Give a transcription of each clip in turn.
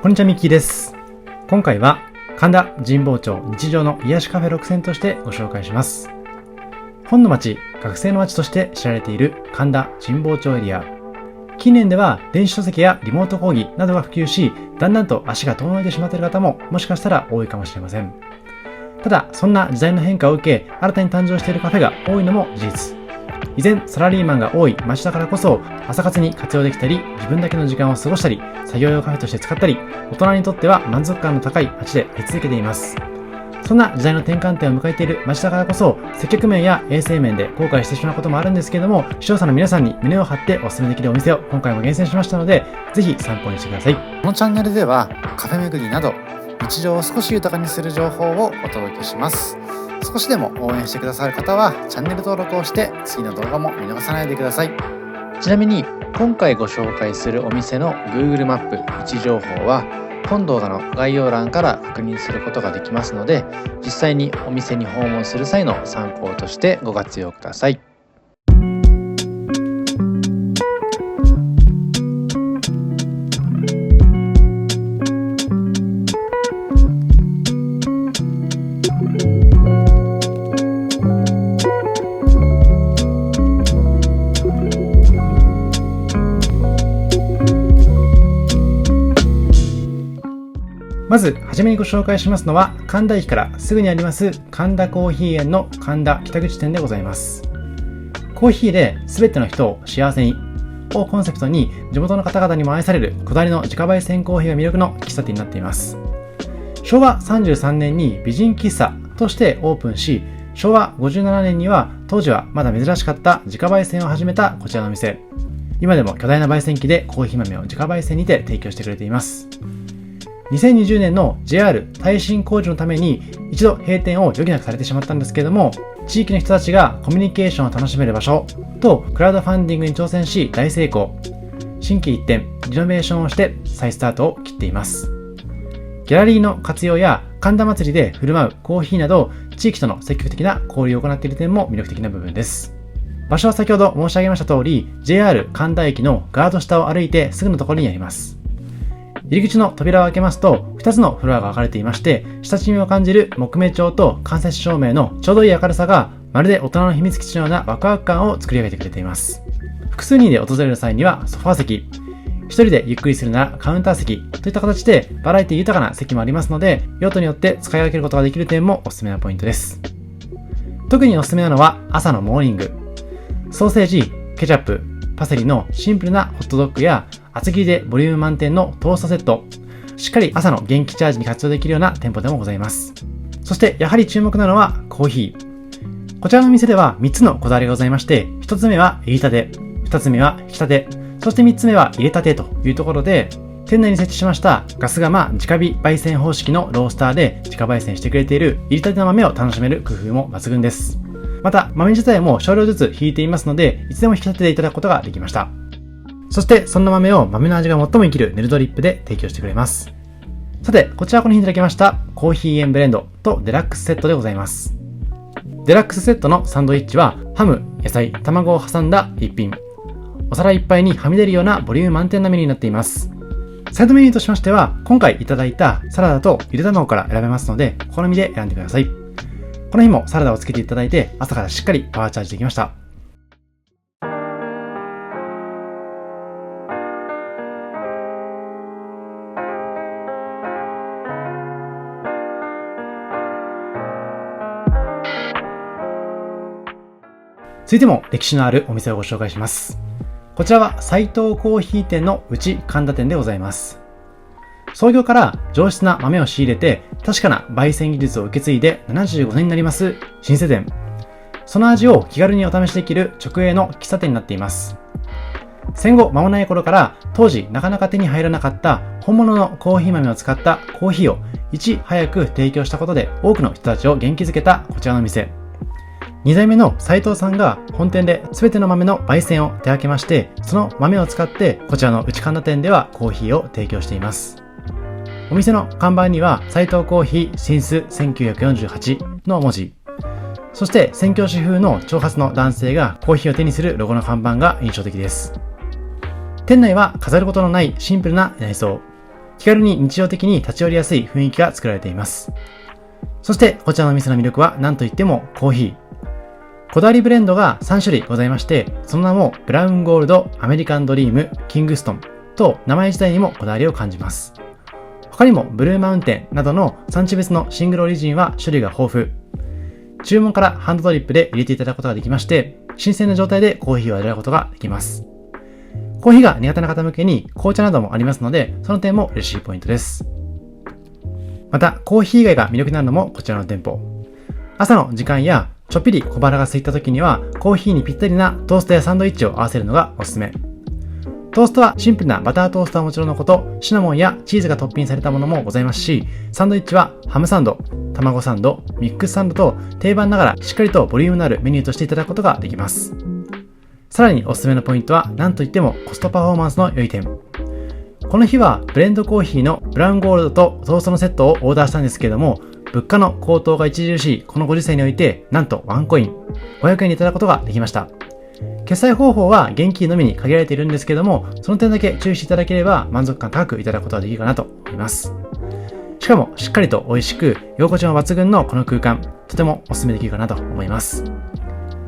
こんにちは、ミッキーです。今回は神田神保町日常の癒しカフェ6選としてご紹介します。本の街、学生の街として知られている神田神保町エリア。近年では電子書籍やリモート講義などが普及し、だんだんと足が遠のいてしまっている方ももしかしたら多いかもしれません。ただ、そんな時代の変化を受け、新たに誕生しているカフェが多いのも事実。以前サラリーマンが多い街だからこそ、朝活に活用できたり、自分だけの時間を過ごしたり、作業用カフェとして使ったり、大人にとっては満足感の高い街であり続けています。そんな時代の転換点を迎えている街だからこそ、接客面や衛生面で後悔してしまうこともあるんですけれども、視聴者の皆さんに胸を張ってお勧めできるお店を今回も厳選しましたので、ぜひ参考にしてください。このチャンネルではカフェ巡りなど日常を少し豊かにする情報をお届けします。少しでも応援してくださる方はチャンネル登録をして次の動画も見逃さないでください。ちなみに今回ご紹介するお店の Google マップ位置情報は本動画の概要欄から確認することができますので、実際にお店に訪問する際の参考としてご活用ください。まずはじめにご紹介しますのは、神田駅からすぐにあります神田コーヒー園の神田北口店でございます。コーヒーで全ての人を幸せにをコンセプトに、地元の方々にも愛されるこだわりの自家焙煎コーヒーが魅力の喫茶店になっています。昭和33年に美人喫茶としてオープンし、昭和57年には当時はまだ珍しかった自家焙煎を始めたこちらのお店。今でも巨大な焙煎機でコーヒー豆を自家焙煎にて提供してくれています。2020年の JR 耐震工事のために一度閉店を余儀なくされてしまったんですけれども、地域の人たちがコミュニケーションを楽しめる場所とクラウドファンディングに挑戦し大成功。新規一転、リノベーションをして再スタートを切っています。ギャラリーの活用や神田祭りで振る舞うコーヒーなど、地域との積極的な交流を行っている点も魅力的な部分です。場所は先ほど申し上げました通り、JR 神田駅のガード下を歩いてすぐのところにあります。入り口の扉を開けますと、2つのフロアが分かれていまして、親しみを感じる木目調と間接照明のちょうどいい明るさが、まるで大人の秘密基地のようなワクワク感を作り上げてくれています。複数人で訪れる際にはソファー席、1人でゆっくりするならカウンター席といった形でバラエティ豊かな席もありますので、用途によって使い分けることができる点もおすすめなポイントです。特におすすめなのは朝のモーニング。ソーセージ、ケチャップ、パセリのシンプルなホットドッグや厚切りでボリューム満点のトーストセット、しっかり朝の元気チャージに活用できるような店舗でもございます。そしてやはり注目なのはコーヒー。こちらの店では3つのこだわりがございまして、1つ目は入りたて、2つ目は引きたて、そして3つ目は入れたてというところで、店内に設置しましたガス釜直火焙煎方式のロースターで自家焙煎してくれている入りたての豆を楽しめる工夫も抜群です。また豆自体も少量ずつ引いていますので、いつでも引き立てていただくことができました。そしてそんな豆を豆の味が最も生きるネルドリップで提供してくれます。さて、こちらこの日いただきましたコーヒー園ブレンドとデラックスセットでございます。デラックスセットのサンドイッチはハム、野菜、卵を挟んだ一品。お皿いっぱいにはみ出るようなボリューム満点なメニューになっています。サイドメニューとしましては、今回いただいたサラダとゆで卵から選べますので、お好みで選んでください。この日もサラダをつけていただいて、朝からしっかりパワーチャージできました。続いても歴史のあるお店をご紹介します。こちらは斉藤コーヒー店の内神田店でございます。創業から上質な豆を仕入れて確かな焙煎技術を受け継いで75年になります老舗店。その味を気軽にお試しできる直営の喫茶店になっています。戦後間もない頃から当時なかなか手に入らなかった本物のコーヒー豆を使ったコーヒーをいち早く提供したことで多くの人たちを元気づけたこちらの店。2代目の斉藤さんが本店で全ての豆の焙煎を手掛けまして、その豆を使ってこちらの内神田店ではコーヒーを提供しています。お店の看板には斉藤コーヒーシンス1948の文字、そして宣教師風の長髪の男性がコーヒーを手にするロゴの看板が印象的です。店内は飾ることのないシンプルな内装。気軽に日常的に立ち寄りやすい雰囲気が作られています。そしてこちらのお店の魅力は何といってもコーヒー。こだわりブレンドが3種類ございまして、その名もブラウンゴールド、アメリカンドリーム、キングストンと名前自体にもこだわりを感じます。他にもブルーマウンテンなどの産地別のシングルオリジンは種類が豊富。注文からハンドドリップで入れていただくことができまして、新鮮な状態でコーヒーを入れることができます。コーヒーが苦手な方向けに紅茶などもありますので、その点も嬉しいポイントです。また、コーヒー以外が魅力になるのもこちらの店舗。朝の時間やちょっぴり小腹が空いた時には、コーヒーにぴったりなトーストやサンドイッチを合わせるのがおすすめ。トーストはシンプルなバタートーストはもちろんのこと、シナモンやチーズがトッピングされたものもございますし、サンドイッチはハムサンド、卵サンド、ミックスサンドと定番ながらしっかりとボリュームのあるメニューとしていただくことができます。さらにおすすめのポイントは何といってもコストパフォーマンスの良い点。この日はブレンドコーヒーのブラウンゴールドとトーストのセットをオーダーしたんですけれども、物価の高騰が著しいこのご時世において、なんとワンコイン、500円にいただくことができました。決済方法は現金のみに限られているんですけども、その点だけ注意していただければ満足感高くいただくことができるかなと思います。しかもしっかりと美味しく、居心地も抜群のこの空間、とてもお勧めできるかなと思います。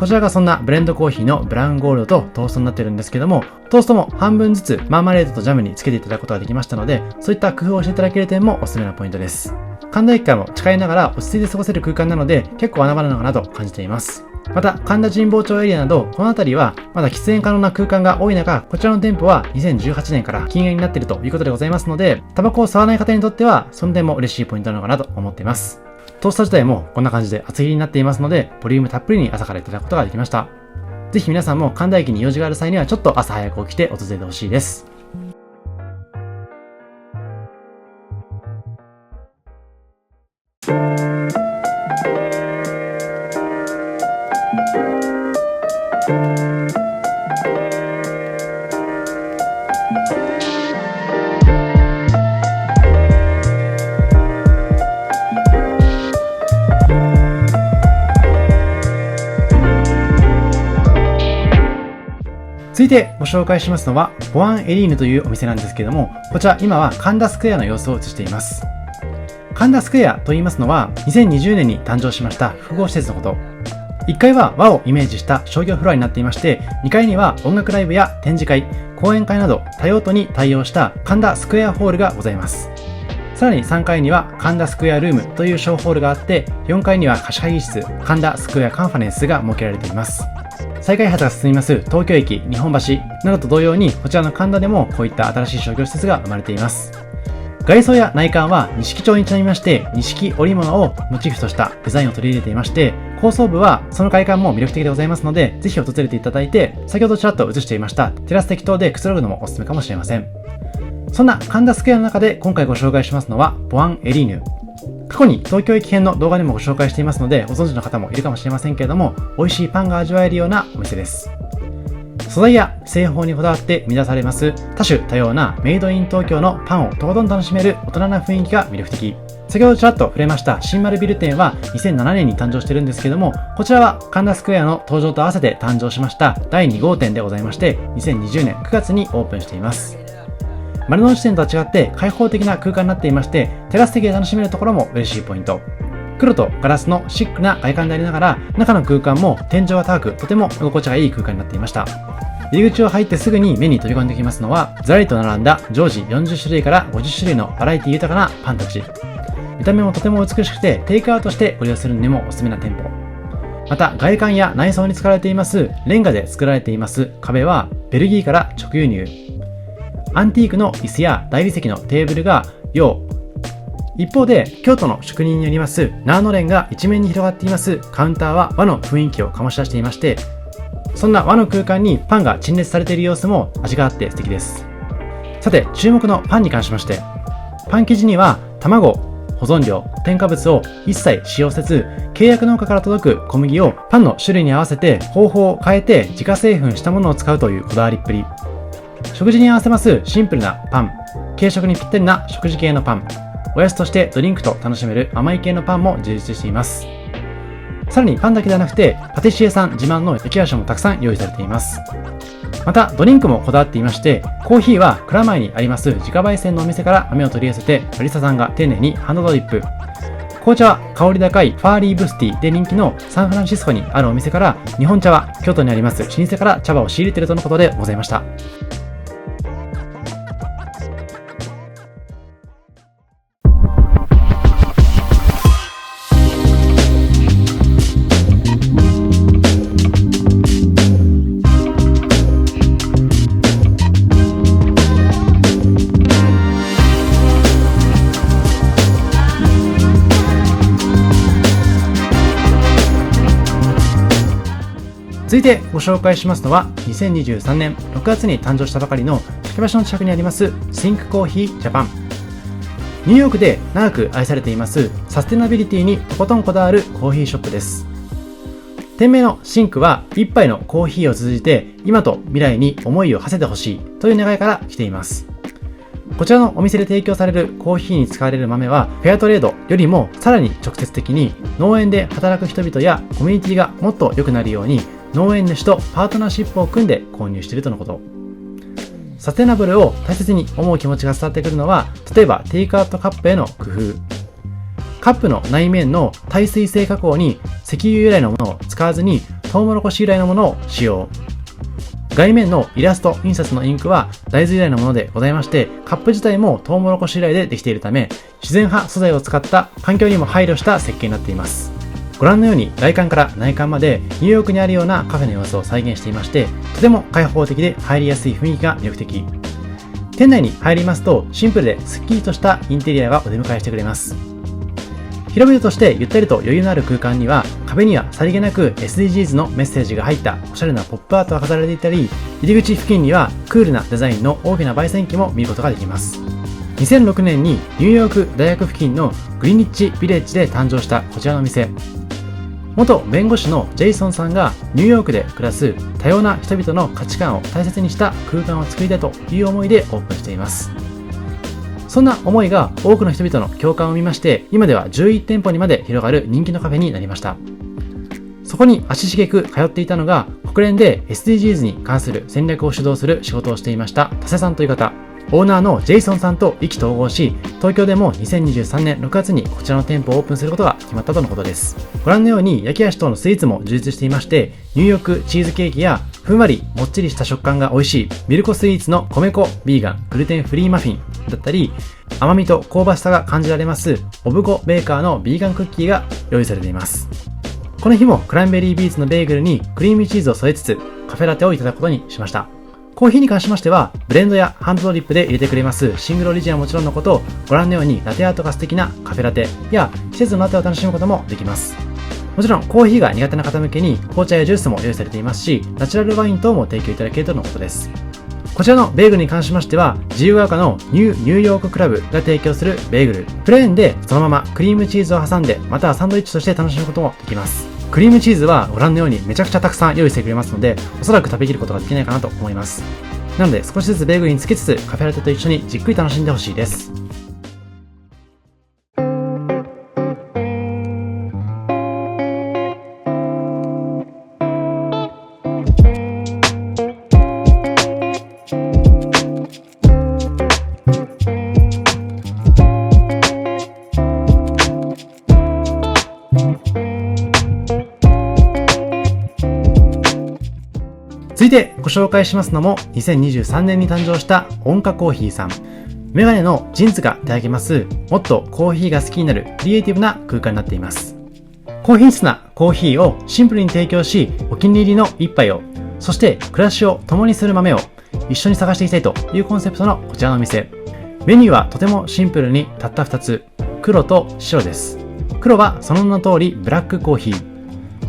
こちらがそんなブレンドコーヒーのブラウンゴールドとトーストになっているんですけども、トーストも半分ずつマーマレードとジャムにつけていただくことができましたので、そういった工夫をしていただける点もおすすめなポイントです。神田駅からも近いながら落ち着いて過ごせる空間なので、結構穴場なのかなと感じています。また、神田神保町エリアなど、この辺りはまだ喫煙可能な空間が多い中、こちらの店舗は2018年から禁煙になっているということでございますので、タバコを吸わない方にとっては、その点も嬉しいポイントなのかなと思っています。トースト自体もこんな感じで厚切りになっていますので、ボリュームたっぷりに朝からいただくことができました。ぜひ皆さんも神田駅に用事がある際にはちょっと朝早く起きて訪れてほしいです。続いてご紹介しますのはボアンエリーヌというお店なんですけれども、こちら今は神田スクエアの様子を映しています。神田スクエアと言いますのは2020年に誕生しました複合施設のこと。1階は和をイメージした商業フロアになっていまして、2階には音楽ライブや展示会、講演会など多用途に対応した神田スクエアホールがございます。さらに3階には神田スクエアルームという小ホールがあって、4階には貸し会議室神田スクエアカンファレンスが設けられています。再開発が進みます東京駅、日本橋などと同様に、こちらの神田でもこういった新しい商業施設が生まれています。外装や内観は錦町にちなみまして、錦織物をモチーフとしたデザインを取り入れていまして、高層部はその外観も魅力的でございますので、ぜひ訪れていただいて、先ほどちらっと映していましたテラス席等でくつろぐのもおすすめかもしれません。そんな神田スクエアの中で今回ご紹介しますのはボアンエリーヌ。過去に東京駅編の動画でもご紹介していますので、ご存知の方もいるかもしれませんけれども、美味しいパンが味わえるようなお店です。素材や製法にこだわって生み出されます多種多様なメイドイン東京のパンをとことん楽しめる大人な雰囲気が魅力的。先ほどちらっと触れました新丸ビル店は2007年に誕生してるんですけども、こちらは神田スクエアの登場と合わせて誕生しました第2号店でございまして、2020年9月にオープンしています。丸の内店とは違って開放的な空間になっていまして、テラス席で楽しめるところも嬉しいポイント。黒とガラスのシックな外観でありながら、中の空間も天井が高く、とても居心地がいい空間になっていました。入り口を入ってすぐに目に飛び込んできますのは、ずらりと並んだ常時40種類から50種類のバラエティ豊かなパンたち。見た目もとても美しくて、テイクアウトしてご利用するのにもおすすめな店舗。また外観や内装に使われていますレンガで作られています壁はベルギーから直輸入。アンティークの椅子や大理石のテーブルが洋。一方で京都の職人によりますナーノレンが一面に広がっていますカウンターは和の雰囲気を醸し出していまして、そんな和の空間にパンが陳列されている様子も味があって素敵です。さて注目のパンに関しまして、パン生地には卵、保存料、添加物を一切使用せず、契約農家から届く小麦をパンの種類に合わせて方法を変えて自家製粉したものを使うというこだわりっぷり。食事に合わせますシンプルなパン、軽食にぴったりな食事系のパン、おやつとしてドリンクと楽しめる甘い系のパンも充実しています。さらにパンだけではなくてパティシエさん自慢の焼き菓子もたくさん用意されています。またドリンクもこだわっていまして、コーヒーは蔵前にあります自家焙煎のお店から豆を取り寄せて、バリスタさんが丁寧にハンドドリップ。紅茶は香り高いファーリーブスティーで人気のサンフランシスコにあるお店から、日本茶は京都にあります老舗から茶葉を仕入れているとのことでございました。続いてご紹介しますのは、2023年6月に誕生したばかりの竹橋の近くにありますThink Coffee Japan。ニューヨークで長く愛されていますサステナビリティにとことんこだわるコーヒーショップです。店名のシンクは、一杯のコーヒーを通じて今と未来に思いを馳せてほしいという願いから来ています。こちらのお店で提供されるコーヒーに使われる豆は、フェアトレードよりもさらに直接的に農園で働く人々やコミュニティがもっと良くなるように、農園主とパートナーシップを組んで購入しているとのこと。サステナブルを大切に思う気持ちが伝わってくるのは、例えばテイクアウトカップへの工夫。カップの内面の耐水性加工に石油由来のものを使わずにトウモロコシ由来のものを使用。外面のイラスト印刷のインクは大豆由来のものでございまして、カップ自体もトウモロコシ由来でできているため、自然派素材を使った環境にも配慮した設計になっています。ご覧のように外観から内観までニューヨークにあるようなカフェの様子を再現していまして、とても開放的で入りやすい雰囲気が魅力的。店内に入りますと、シンプルですっきりとしたインテリアがお出迎えしてくれます。広々としてゆったりと余裕のある空間には、壁にはさりげなく SDGs のメッセージが入ったおしゃれなポップアートが飾られていたり、入り口付近にはクールなデザインの大きな焙煎機も見ることができます。2006年にニューヨーク大学付近のグリニッチビレッジで誕生したこちらの店。元弁護士のジェイソンさんがニューヨークで暮らす多様な人々の価値観を大切にした空間を作りたいという思いでオープンしています。そんな思いが多くの人々の共感を生みまして、今では11店舗にまで広がる人気のカフェになりました。そこに足しげく通っていたのが、国連で SDGs に関する戦略を主導する仕事をしていました田瀬さんという方。オーナーのジェイソンさんと意気投合し、東京でも2023年6月にこちらの店舗をオープンすることが決まったとのことです。ご覧のように焼き菓子等のスイーツも充実していまして、ニューヨークチーズケーキやふんわりもっちりした食感が美味しいミルコスイーツの米粉ビーガングルテンフリーマフィンだったり、甘みと香ばしさが感じられますオブゴベーカーのビーガンクッキーが用意されています。この日もクランベリービーツのベーグルにクリームチーズを添えつつカフェラテをいただくことにしました。コーヒーに関しましては、ブレンドやハンドドリップで入れてくれますシングルオリジンはもちろんのこと、ご覧のようにラテアートが素敵なカフェラテや季節のラテを楽しむこともできます。もちろんコーヒーが苦手な方向けに紅茶やジュースも用意されていますし、ナチュラルワイン等も提供いただけるとのことです。こちらのベーグルに関しましては、自由が丘のニューヨーククラブが提供するベーグル、プレーンでそのままクリームチーズを挟んで、またはサンドイッチとして楽しむこともできます。クリームチーズはご覧のようにめちゃくちゃたくさん用意してくれますので、おそらく食べきることができないかなと思います。なので少しずつベーグルにつけつつカフェラテと一緒にじっくり楽しんでほしいです。続いてご紹介しますのも2023年に誕生した音花コーヒーさん。メガネのジンズが手掛けますもっとコーヒーが好きになるクリエイティブな空間になっています。高品質なコーヒーをシンプルに提供し、お気に入りの一杯を、そして暮らしを共にする豆を一緒に探していきたいというコンセプトのこちらのお店。メニューはとてもシンプルにたった2つ、黒と白です。黒はその名の通りブラックコーヒー。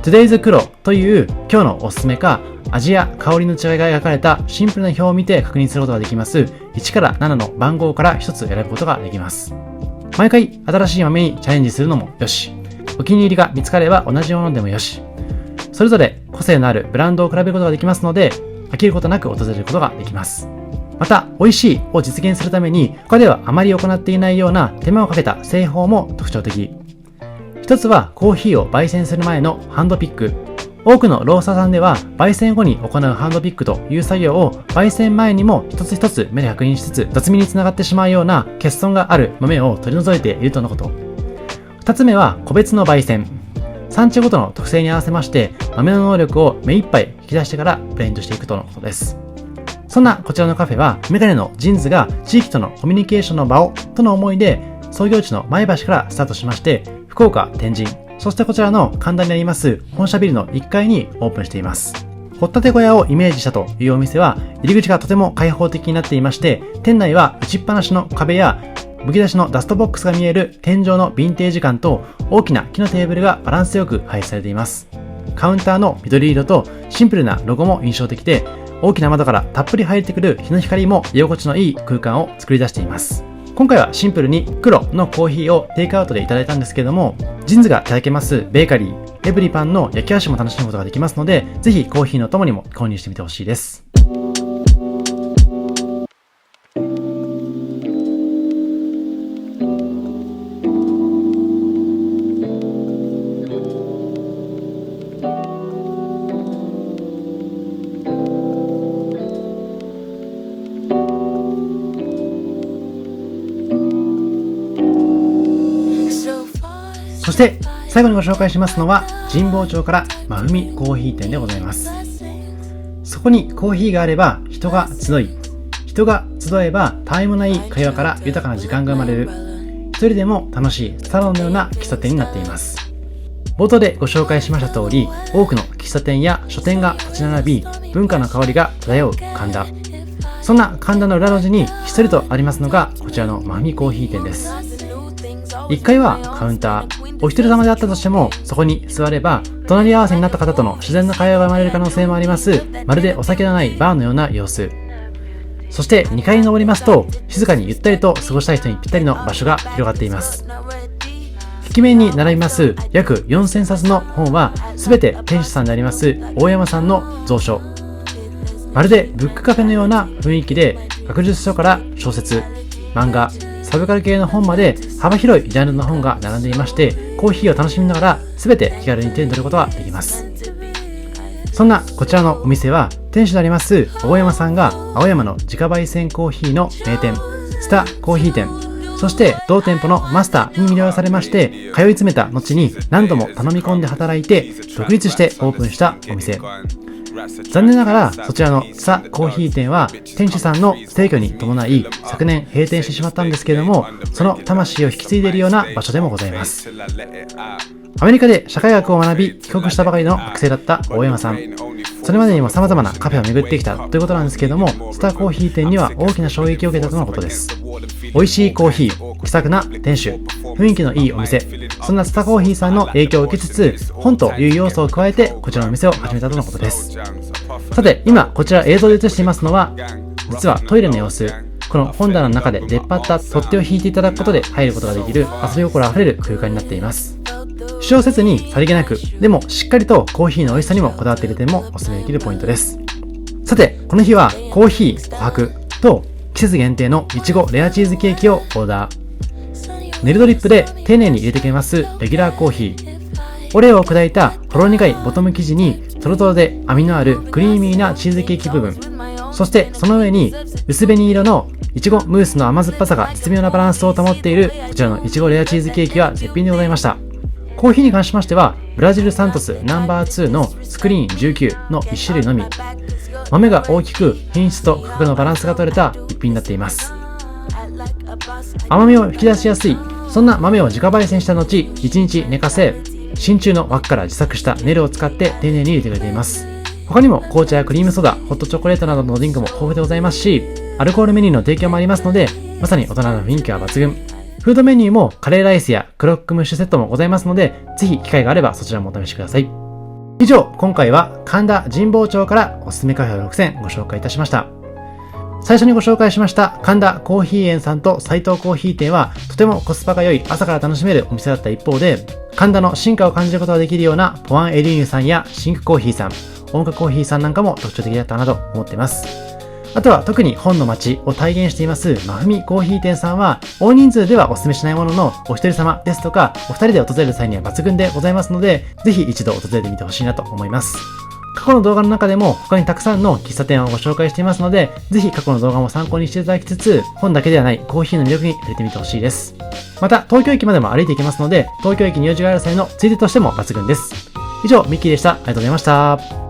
Today's 黒という今日のおすすめか、味や香りの違いが描かれたシンプルな表を見て確認することができます1から7の番号から1つ選ぶことができます。毎回新しい豆にチャレンジするのもよし、お気に入りが見つかれば同じものでもよし、それぞれ個性のあるブランドを比べることができますので、飽きることなく訪れることができます。また、美味しいを実現するために他ではあまり行っていないような手間をかけた製法も特徴的。一つはコーヒーを焙煎する前のハンドピック。多くのロースターさんでは焙煎後に行うハンドピックという作業を焙煎前にも一つ一つ目で確認しつつ雑味につながってしまうような欠損がある豆を取り除いているとのこと。2つ目は個別の焙煎。産地ごとの特性に合わせまして豆の能力を目いっぱい引き出してからブレンドしていくとのことです。そんなこちらのカフェはメガネのジンズが地域とのコミュニケーションの場をとの思いで創業地の前橋からスタートしまして福岡、天神、そしてこちらの神田にあります本社ビルの1階にオープンしています。掘ったて小屋をイメージしたというお店は入り口がとても開放的になっていまして店内は打ちっぱなしの壁やむき出しのダストボックスが見える天井のヴィンテージ感と大きな木のテーブルがバランスよく配置されています。カウンターの緑色とシンプルなロゴも印象的で大きな窓からたっぷり入ってくる日の光も居心地のいい空間を作り出しています。今回はシンプルに黒のコーヒーをテイクアウトでいただいたんですけどもジンズがいただけますベーカリーエブリパンの焼き菓子も楽しむことができますのでぜひコーヒーの友にも購入してみてほしいです。そして最後にご紹介しますのは神保町から真海コーヒー店でございます。そこにコーヒーがあれば人が集い、人が集えばたわいもない会話から豊かな時間が生まれる一人でも楽しいサロンのような喫茶店になっています。冒頭でご紹介しました通り多くの喫茶店や書店が立ち並び文化の香りが漂う神田。そんな神田の裏路地にひっそりとありますのがこちらの真海コーヒー店です。1階はカウンター。お一人様であったとしても、そこに座れば、隣り合わせになった方との自然な会話が生まれる可能性もあります、まるでお酒のないバーのような様子。そして2階に登りますと、静かにゆったりと過ごしたい人にぴったりの場所が広がっています。壁面に並びます約4000冊の本は、すべて店主さんであります大山さんの蔵書。まるでブックカフェのような雰囲気で、学術書から小説、漫画、サブカル系の本まで幅広いジャンルの本が並んでいましてコーヒーを楽しみながら全て気軽に手に取ることができます。そんなこちらのお店は店主であります大山さんが青山の自家焙煎コーヒーの名店スタコーヒー店そして同店舗のマスターに魅了されまして通い詰めた後に何度も頼み込んで働いて独立してオープンしたお店。残念ながらそちらのザ・コーヒー店は店主さんの逝去に伴い昨年閉店してしまったんですけれどもその魂を引き継いでいるような場所でもございます。アメリカで社会学を学び帰国したばかりの学生だった大山さん。それまでにも様々なカフェを巡ってきたということなんですけれどもスターコーヒー店には大きな衝撃を受けたとのことです。美味しいコーヒー、気さくな店主、雰囲気のいいお店、そんなスターコーヒーさんの影響を受けつつ本という要素を加えてこちらのお店を始めたとのことです。さて今こちら映像で映していますのは実はトイレの様子。この本棚の中で出っ張った取っ手を引いていただくことで入ることができる遊び心あふれる空間になっています。主張せずにさりげなくでもしっかりとコーヒーの美味しさにもこだわっている点もお勧めできるポイントです。さてこの日はコーヒー琥珀と季節限定のいちごレアチーズケーキをオーダー。ネルドリップで丁寧に入れてくれますレギュラーコーヒー。オレオを砕いたほろ苦いボトム生地にトロトロで網のあるクリーミーなチーズケーキ部分。そしてその上に薄紅色のいちごムースの甘酸っぱさが絶妙なバランスを保っているこちらのいちごレアチーズケーキは絶品でございました。コーヒーに関しましてはブラジルサントスナンバー2のスクリーン19の1種類のみ。豆が大きく品質と価格のバランスが取れた一品になっています。甘みを引き出しやすいそんな豆を自家焙煎した後1日寝かせ真鍮の枠から自作したネルを使って丁寧に入れてくれています。他にも紅茶やクリームソーダ、ホットチョコレートなどのドリンクも豊富でございますしアルコールメニューの提供もありますのでまさに大人の雰囲気は抜群。フードメニューもカレーライスやクロックムッシュセットもございますのでぜひ機会があればそちらもお試しください。以上今回は神田神保町からおすすめカフェを6選ご紹介いたしました。最初にご紹介しました神田コーヒー園さんと斉藤コーヒー店はとてもコスパが良い朝から楽しめるお店だった一方で神田の進化を感じることができるようなポワンエリーヌさんやシンクコーヒーさん、音楽コーヒーさんなんかも特徴的だったなと思っています。あとは特に本の街を体現していますまふみコーヒー店さんは大人数ではお勧めしないもののお一人様ですとかお二人で訪れる際には抜群でございますので、ぜひ一度訪れてみてほしいなと思います。過去の動画の中でも他にたくさんの喫茶店をご紹介していますので、ぜひ過去の動画も参考にしていただきつつ、本だけではないコーヒーの魅力に触れてみてほしいです。また、東京駅までも歩いていけますので、東京駅に用事がある際のついでとしても抜群です。以上、ミッキーでした。ありがとうございました。